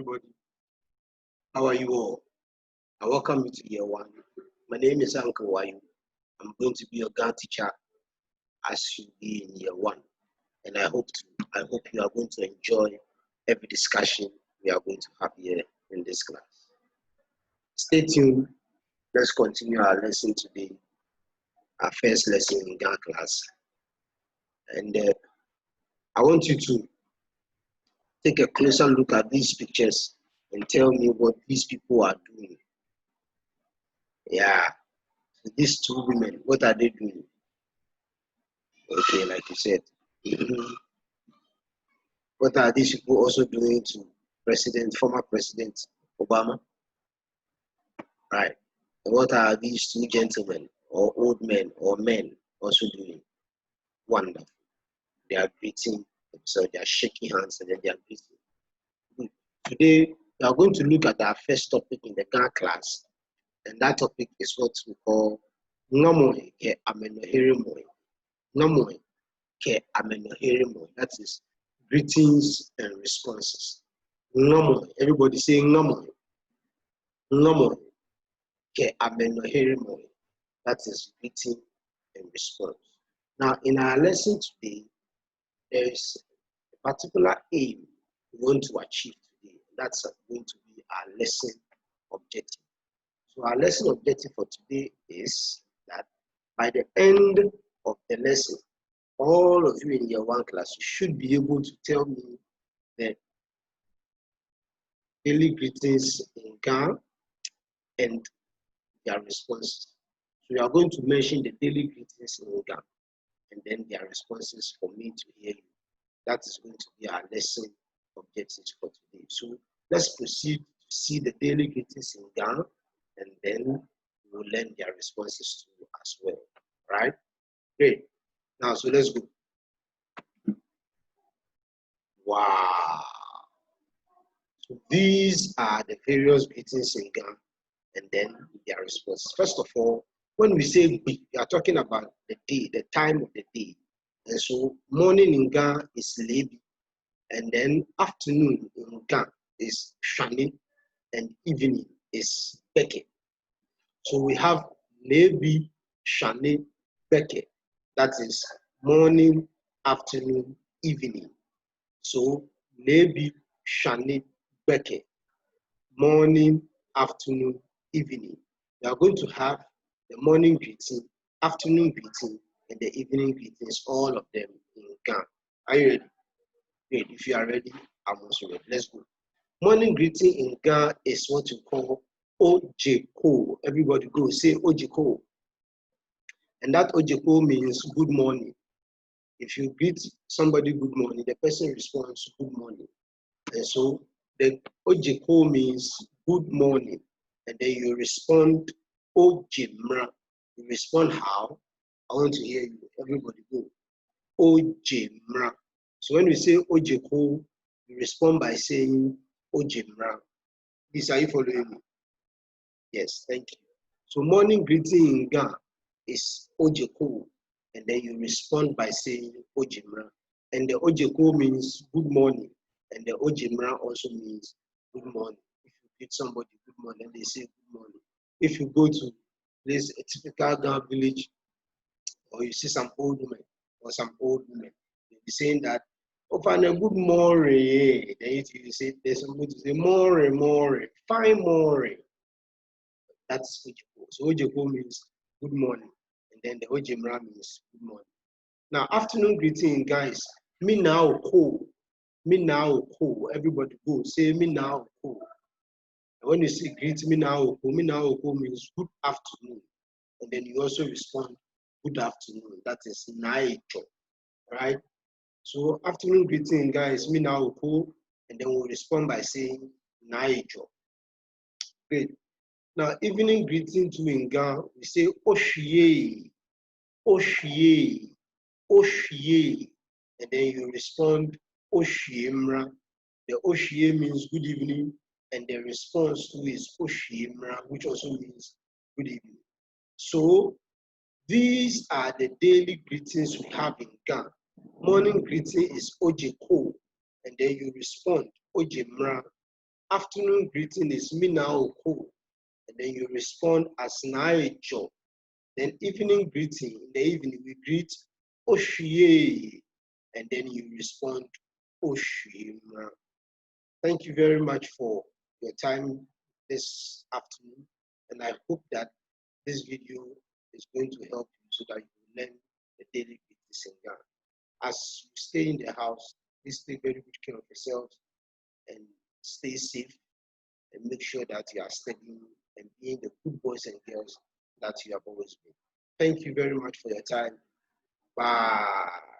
everybody. How are you all? I welcome you to year one. My name is Uncle Wayu. I'm going to be your Ghana teacher as you be in year one. And I hope you are going to enjoy every discussion we are going to have here in this class. Stay tuned. Let's continue our lesson today, our first lesson in Ghana class. And I want you to take a closer look at these pictures and tell me what these people are doing. Yeah, these two women, what are they doing? Okay, like you said. What are these people also doing to former President Obama? Right. And what are these two gentlemen or old men or men also doing? Wonderful. They are greeting themselves, they are shaking hands and then they are greeting. Good. Today, we are going to look at our first topic in the Ghana class, and that topic is what we call Ngamoy ke Amenohirimoy. Ngamoy ke Amenohirimoy. That is greetings and responses. Ngamoy. Everybody say Ngamoy. Ngamoy ke Amenohirimoy. That is greeting and response. Now, in our lesson today, there is a particular aim we want to achieve today. That's going to be our lesson objective. So our lesson objective for today is that by the end of the lesson, all of you in year one class, you should be able to tell me the daily greetings in Ghana and their responses. So you are going to mention the daily greetings in Ghana and then their responses for me to hear you. That is going to be our lesson objectives for today. So let's proceed to see the daily greetings in Ghana, and then we'll learn their responses too as well. Right? Great. Now, so let's go. Wow. So these are the various greetings in Ghana, and then their responses. First of all, when we say we are talking about the day, the time of the day. And so morning in Ghana is Lebi, and then afternoon in Ghana is Shani, and evening is Beke. So we have Lebi, Shani, Beke. That is morning, afternoon, evening. So Lebi, Shani, Beke. Morning, afternoon, evening. We are going to have the morning greeting, afternoon greeting, and the evening greetings, all of them in Ghana. Are you ready? Great. If you are ready, I'm also ready. Let's go. Morning greeting in Ghana is what you call Ojeko. Everybody go say Ojeko. And that Ojeko means good morning. If you greet somebody good morning, the person responds good morning. And so the Ojeko means good morning. And then you respond Ojimra. You respond how? I want to hear you. Everybody go. Ojimra. So when we say Ojeko, you respond by saying Ojimra. Please, are you following me? Yes, thank you. So morning greeting in Ghana is Ojeko, and then you respond by saying Ojimra. And the Ojeko means good morning, and the Ojimra also means good morning. If you greet somebody good morning, they say good morning. If you go to this a typical Ghana village, or you see some old women or some old women, they'll be saying that, "Open a good morning." Then you say, there's somebody to say, "More, fine morning." That's Ojeko. So Ojeko means good morning, and then the Ojimra means good morning. Now, afternoon greeting, guys. Me now cool. Me now cool. Everybody go say me now cool. And when you say greet me now cool means good afternoon, and then you also respond good afternoon. That is Naicho, right? So afternoon greeting, guys. Me now cool, and then we'll respond by saying Naicho. Great. Now, evening greeting to in Ghana, we say Oshie, Oshie, Oshie, and then you respond Oshiemra. The Oshie means good evening, and the response to is Oshiemra, which also means good evening. So these are the daily greetings we have in Ghana. Morning greeting is Ojeko, and then you respond Ojemra. Afternoon greeting is Mina Oko, and then you respond as Naejo. Then evening greeting, in the evening we greet Oshuye, and then you respond Oshuyema. Thank you very much for your time this afternoon, and I hope that this video is going to help you so that you learn the daily greetings in Ghana. As you stay in the house, please take very good care of yourselves and stay safe, and make sure that you are studying and being the good boys and girls that you have always been. Thank you very much for your time. Bye.